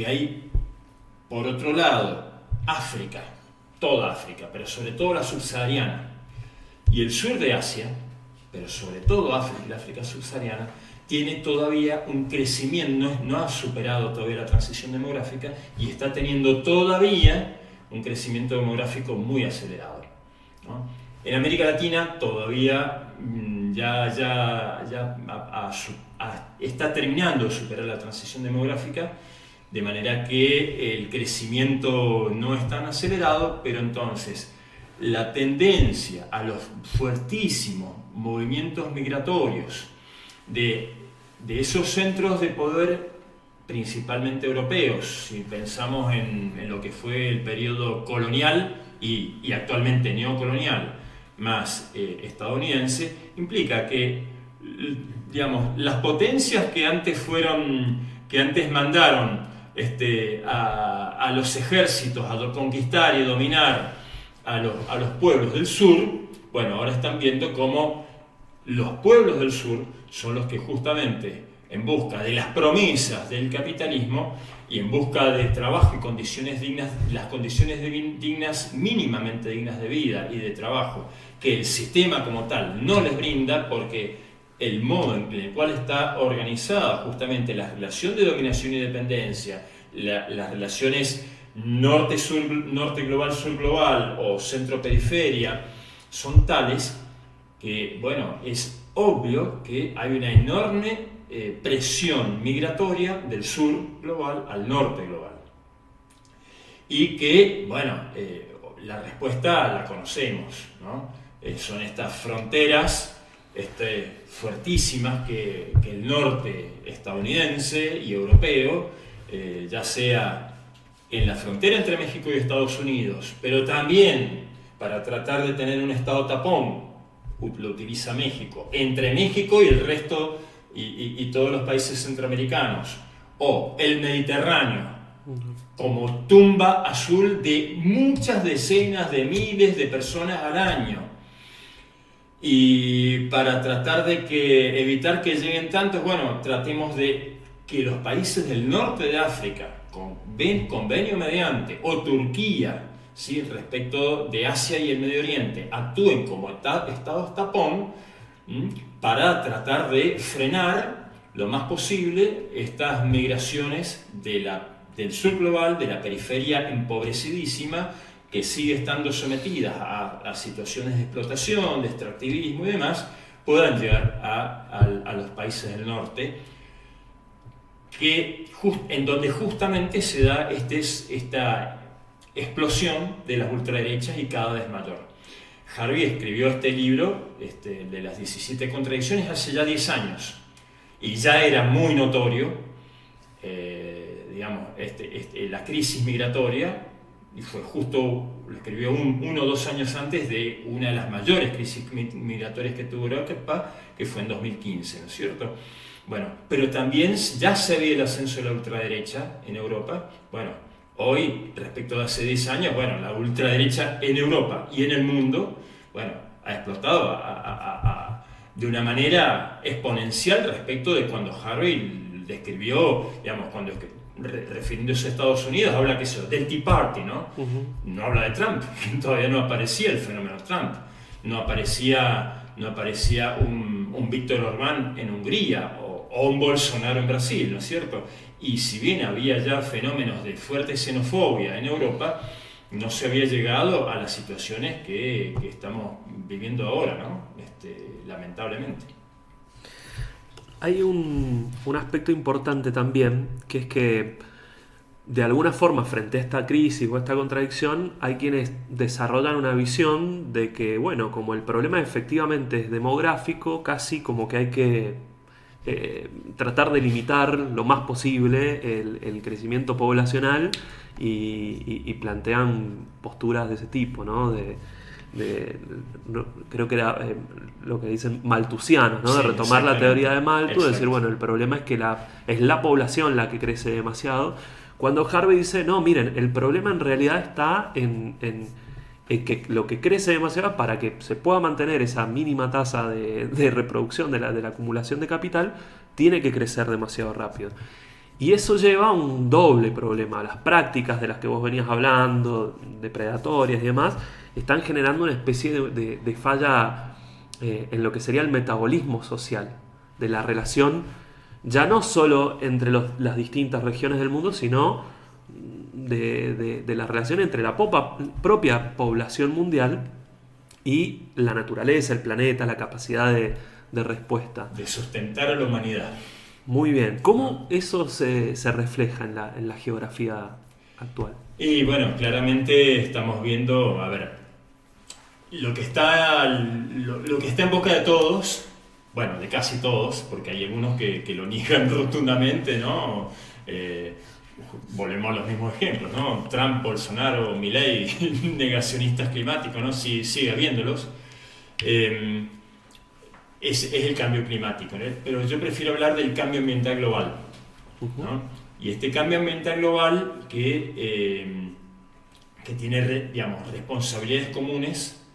hay, por otro lado, África, toda África, pero sobre todo la subsahariana, y el sur de Asia, pero sobre todo África y la África subsahariana, tiene todavía un crecimiento, no ha superado todavía la transición demográfica y está teniendo todavía un crecimiento demográfico muy acelerado, ¿no? En América Latina todavía está terminando de superar la transición demográfica, de manera que el crecimiento no es tan acelerado, pero entonces la tendencia a los fuertísimos movimientos migratorios de esos centros de poder principalmente europeos. Si pensamos en lo que fue el periodo colonial y actualmente neocolonial más estadounidense, implica que, digamos, las potencias que antes mandaron a los ejércitos a conquistar y dominar a los pueblos del sur, bueno, ahora están viendo cómo los pueblos del sur son los que justamente, en busca de las promesas del capitalismo y en busca de trabajo y condiciones dignas, las condiciones dignas, mínimamente dignas de vida y de trabajo, que el sistema como tal no les brinda, porque el modo en el cual está organizada justamente la relación de dominación y dependencia, las relaciones norte global, sur global o centro periferia, son tales que, bueno, es obvio que hay una enorme presión migratoria del sur global al norte global. Y que, bueno, la respuesta la conocemos, ¿no? Son estas fronteras fuertísimas que el norte estadounidense y europeo, ya sea en la frontera entre México y Estados Unidos, pero también para tratar de tener un estado tapón, lo utiliza México, entre México y el resto y todos los países centroamericanos, o el Mediterráneo, como tumba azul de muchas decenas de miles de personas al año. Y para tratar de evitar que lleguen tantos, bueno, tratemos de que los países del norte de África, convenio mediante, o Turquía, ¿sí?, respecto de Asia y el Medio Oriente, actúen como estados tapón, para tratar de frenar lo más posible estas migraciones del sur global, de la periferia empobrecidísima, que sigue estando sometida a situaciones de explotación, de extractivismo y demás, puedan llegar a los países del norte, en donde justamente se da esta explosión de las ultraderechas y cada vez mayor. Harvey escribió este libro, de las 17 contradicciones, hace ya 10 años, y ya era muy notorio, digamos, la crisis migratoria, y fue justo, lo escribió 1 o 2 años antes de una de las mayores crisis migratorias que tuvo Europa, que fue en 2015, ¿no es cierto? Bueno, pero también ya se ve el ascenso de la ultraderecha en Europa. Bueno, hoy, respecto de hace 10 años, bueno, la ultraderecha en Europa y en el mundo, bueno, ha explotado de una manera exponencial respecto de cuando Harvey describió, digamos, cuando refiriéndose a Estados Unidos, habla del Tea Party, ¿no? No habla de Trump, todavía no aparecía el fenómeno Trump, no aparecía un Víctor Orbán en Hungría o un Bolsonaro en Brasil, ¿no es cierto? Y si bien había ya fenómenos de fuerte xenofobia en Europa, no se había llegado a las situaciones que estamos viviendo ahora, ¿no? Lamentablemente. Hay un aspecto importante también, que es que de alguna forma frente a esta crisis o esta contradicción hay quienes desarrollan una visión de que, bueno, como el problema efectivamente es demográfico, casi como que hay que tratar de limitar lo más posible el crecimiento poblacional y plantean posturas de ese tipo, ¿no? Creo que era lo que dicen malthusianos, ¿no? Sí, de retomar la teoría de Malthus, de decir, bueno, el problema es que es la población la que crece demasiado, cuando Harvey dice, no, miren, el problema en realidad está en que lo que crece demasiado, para que se pueda mantener esa mínima tasa de reproducción de la acumulación de capital, tiene que crecer demasiado rápido. Y eso lleva a un doble problema. Las prácticas de las que vos venías hablando, depredatorias y demás, están generando una especie de falla en lo que sería el metabolismo social, de la relación ya no solo entre las distintas regiones del mundo, sino de la relación entre la propia población mundial y la naturaleza, el planeta, la capacidad de respuesta. De sustentar a la humanidad. Muy bien. ¿Cómo eso se refleja en la geografía actual? Y bueno, claramente estamos viendo, a ver, lo que está en boca de todos, bueno, de casi todos, porque hay algunos que lo niegan rotundamente, ¿no? Volvemos a los mismos ejemplos, ¿no? Trump, Bolsonaro, Milei, negacionistas climáticos, ¿no? Sigue habiéndolos. Es el cambio climático, ¿no? Pero yo prefiero hablar del cambio ambiental global, ¿no? Y este cambio ambiental global que tiene, digamos, responsabilidades comunes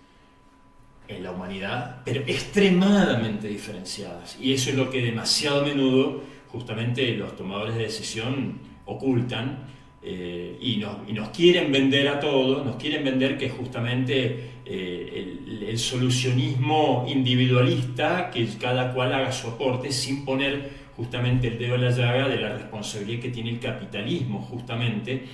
en la humanidad, pero extremadamente diferenciadas. Y eso es lo que demasiado a menudo justamente los tomadores de decisión ocultan, y nos quieren vender a todos, nos quieren vender que justamente el solucionismo individualista, que cada cual haga su aporte sin poner justamente el dedo en la llaga de la responsabilidad que tiene el capitalismo justamente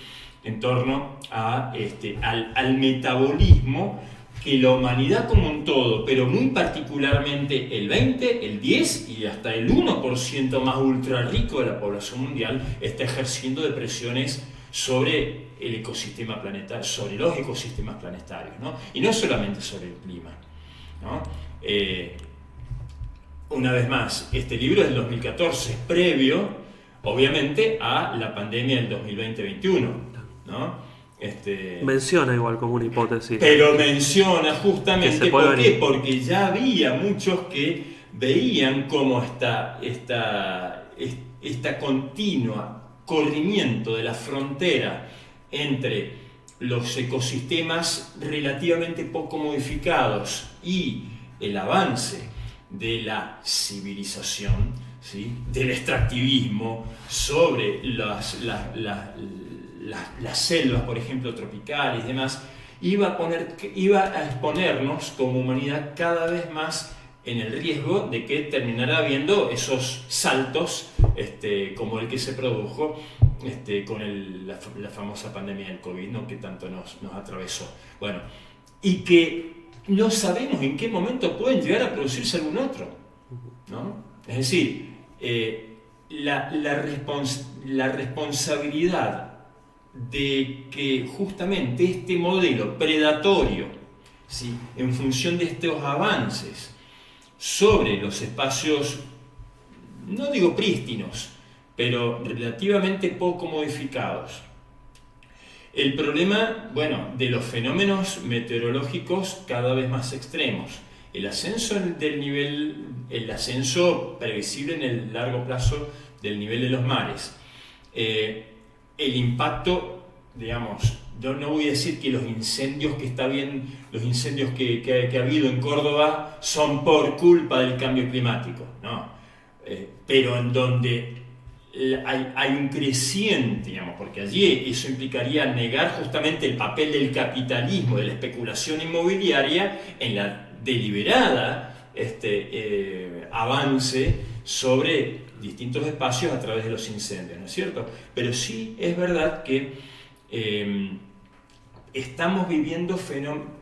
en torno al metabolismo que la humanidad como un todo, pero muy particularmente el 20, el 10 y hasta el 1% más ultra rico de la población mundial está ejerciendo de presiones sobre el ecosistema planetario, sobre los ecosistemas planetarios, ¿no? Y no solamente sobre el clima, ¿no? Una vez más, este libro es del 2014, es previo, obviamente, a la pandemia del 2020-21, ¿no? Menciona igual como una hipótesis. Pero menciona justamente, ¿por qué? venir. Porque ya había muchos que veían cómo esta continua corrimiento de la frontera entre los ecosistemas relativamente poco modificados y el avance de la civilización, ¿sí? Del extractivismo sobre las selvas, por ejemplo, tropicales y demás, iba a exponernos como humanidad cada vez más en el riesgo de que terminara habiendo esos saltos, como el que se produjo con la famosa pandemia del COVID, ¿no? Que tanto nos atravesó. Bueno, y que no sabemos en qué momento pueden llegar a producirse algún otro, ¿no? Es decir, la responsabilidad de que justamente este modelo predatorio, ¿sí? En función de estos avances sobre los espacios, no digo prístinos, pero relativamente poco modificados. El problema, bueno, de los fenómenos meteorológicos cada vez más extremos, el ascenso previsible en el largo plazo del nivel de los mares, el impacto, digamos, yo no voy a decir que los incendios que ha habido en Córdoba son por culpa del cambio climático, no, pero en donde hay un creciente, digamos, porque allí eso implicaría negar justamente el papel del capitalismo, de la especulación inmobiliaria en la deliberada avance sobre distintos espacios a través de los incendios, ¿no es cierto? Pero sí es verdad que estamos viviendo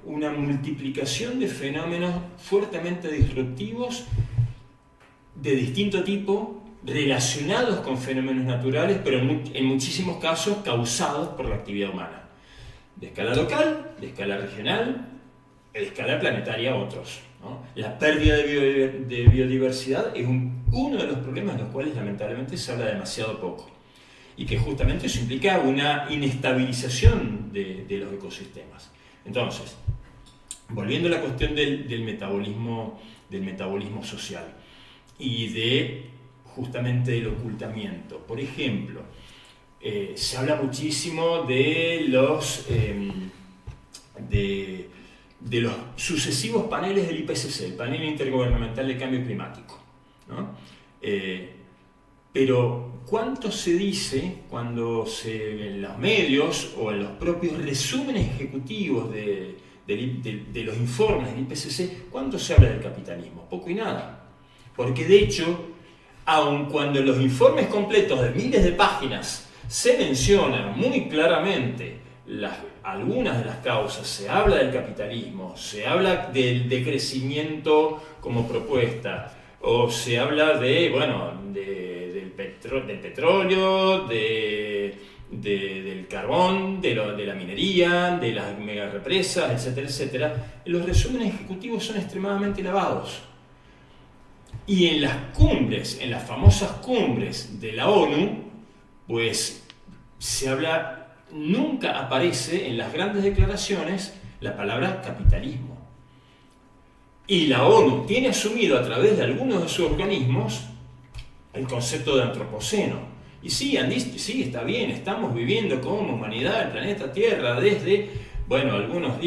una multiplicación de fenómenos fuertemente disruptivos de distinto tipo, relacionados con fenómenos naturales, pero en muchísimos casos causados por la actividad humana. De escala local, de escala regional, de escala planetaria otros, ¿no? La pérdida de biodiversidad es uno de los problemas de los cuales lamentablemente se habla demasiado poco. Y que justamente eso implica una inestabilización de los ecosistemas. Entonces, volviendo a la cuestión del metabolismo social y justamente del ocultamiento. Por ejemplo, se habla muchísimo de los sucesivos paneles del IPCC, el Panel Intergubernamental de Cambio Climático, ¿no? Pero ¿cuánto se dice cuando en los medios o en los propios resúmenes ejecutivos de los informes del IPCC, cuánto se habla del capitalismo? Poco y nada. Porque de hecho, aun cuando en los informes completos de miles de páginas se mencionan muy claramente algunas de las causas, se habla del capitalismo, se habla del decrecimiento como propuesta, o se habla del petróleo, del carbón, de la minería, de las megarepresas, etcétera, etcétera. Los resúmenes ejecutivos son extremadamente lavados. Y en las cumbres, en las famosas cumbres de la ONU, pues se habla, nunca aparece en las grandes declaraciones la palabra capitalismo. Y la ONU tiene asumido a través de algunos de sus organismos el concepto de antropoceno. Y sí, sí, está bien, estamos viviendo como humanidad, el planeta Tierra, desde, bueno, algunos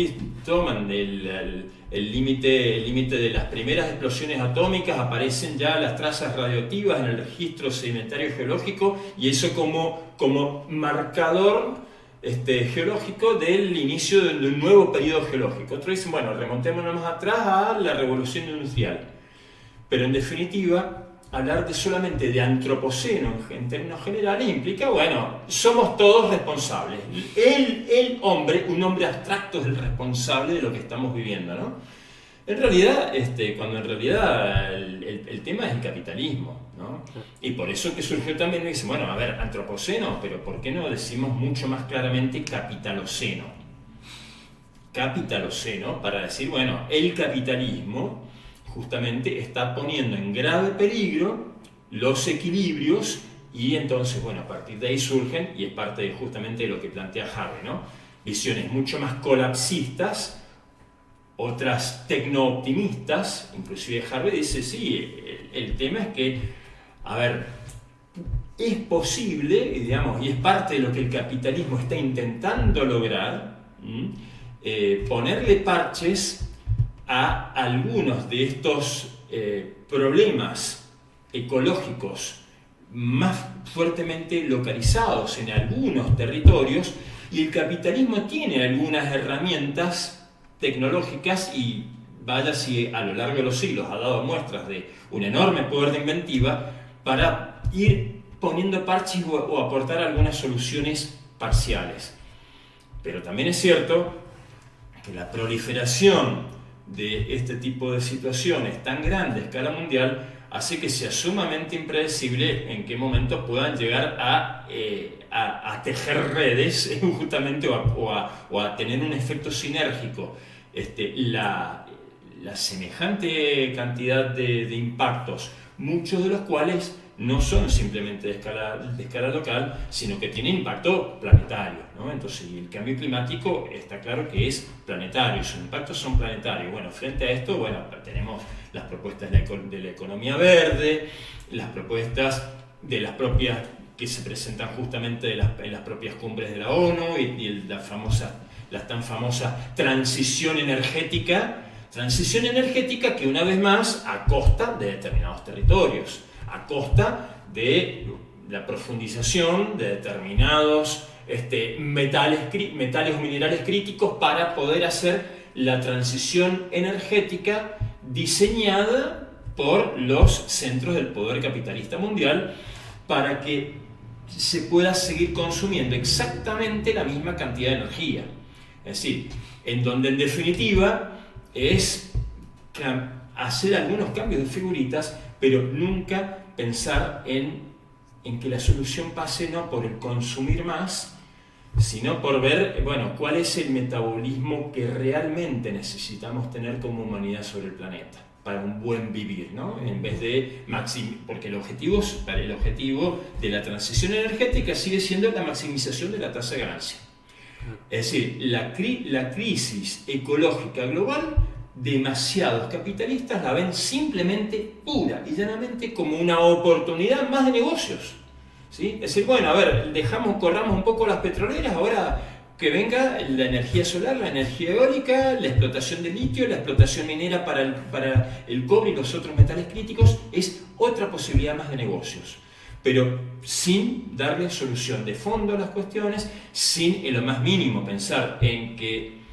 toman el límite de las primeras explosiones atómicas, aparecen ya las trazas radioactivas en el registro sedimentario geológico, y eso como marcador geológico del inicio de un nuevo periodo geológico. Otros dicen, bueno, remontémonos más atrás a la revolución industrial. Pero en definitiva, hablar solamente de antropoceno en términos generales implica, bueno, somos todos responsables. El hombre, un hombre abstracto, es el responsable de lo que estamos viviendo, ¿no? En realidad, cuando en realidad el tema es el capitalismo, ¿no? Y por eso que surgió también, me dicen, bueno, a ver, antropoceno, pero ¿por qué no decimos mucho más claramente capitaloceno? Capitaloceno, para decir, bueno, el capitalismo justamente está poniendo en grave peligro los equilibrios, y entonces, bueno, a partir de ahí surgen, y es parte justamente de lo que plantea Harvey, ¿no? Visiones mucho más colapsistas, otras tecno-optimistas. Inclusive Harvey dice, sí, el tema es que, a ver, es posible, digamos, y es parte de lo que el capitalismo está intentando lograr, ponerle parches a algunos de estos problemas ecológicos más fuertemente localizados en algunos territorios, y el capitalismo tiene algunas herramientas tecnológicas, y vaya si a lo largo de los siglos ha dado muestras de un enorme poder de inventiva para ir poniendo parches o aportar algunas soluciones parciales. Pero también es cierto que la proliferación de este tipo de situaciones tan grande a escala mundial hace que sea sumamente impredecible en qué momento puedan llegar a tejer redes justamente o a tener un efecto sinérgico. La semejante cantidad de impactos, muchos de los cuales no son simplemente de escala local, sino que tienen impacto planetario, ¿no? Entonces, el cambio climático está claro que es planetario, sus impactos son planetarios. Bueno, frente a esto, bueno, tenemos las propuestas de la economía verde, las propuestas de las propias que se presentan justamente en las propias cumbres de la ONU, y la tan famosa transición energética que, una vez más, a costa de determinados territorios, a costa de la profundización de determinados metales o minerales críticos, para poder hacer la transición energética diseñada por los centros del poder capitalista mundial, para que se pueda seguir consumiendo exactamente la misma cantidad de energía. Es decir, en donde en definitiva es hacer algunos cambios de figuritas, pero nunca pensar en que la solución pase no por el consumir más, sino por ver, bueno, cuál es el metabolismo que realmente necesitamos tener como humanidad sobre el planeta para un buen vivir, ¿no? En vez de porque el objetivo de la transición energética sigue siendo la maximización de la tasa de ganancia. Es decir, la crisis ecológica global, demasiados capitalistas la ven simplemente, pura y llanamente, como una oportunidad más de negocios, ¿sí? Es decir, bueno, a ver, corramos un poco las petroleras, ahora que venga la energía solar, la energía eólica, la explotación de litio, la explotación minera para el cobre y los otros metales críticos, es otra posibilidad más de negocios, pero sin darle solución de fondo a las cuestiones, sin en lo más mínimo pensar en que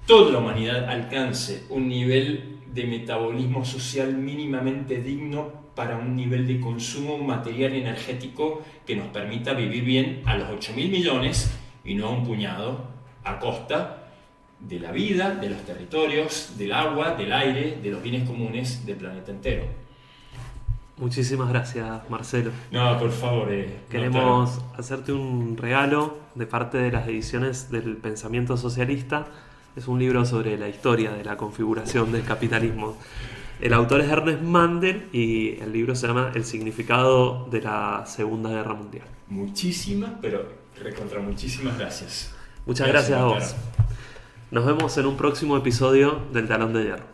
toda la humanidad alcance un nivel de metabolismo social mínimamente digno para un nivel de consumo material y energético que nos permita vivir bien a los 8.000 millones y no a un puñado, a costa de la vida, de los territorios, del agua, del aire, de los bienes comunes del planeta entero. Muchísimas gracias, Marcelo. No, por favor. Queremos hacerte un regalo de parte de las ediciones del Pensamiento Socialista. Es un libro sobre la historia de la configuración del capitalismo. El autor es Ernest Mandel y el libro se llama El significado de la Segunda Guerra Mundial. Muchísimas, pero recontra muchísimas gracias. Muchas gracias a vos. Lautaro. Nos vemos en un próximo episodio del Talón de Hierro.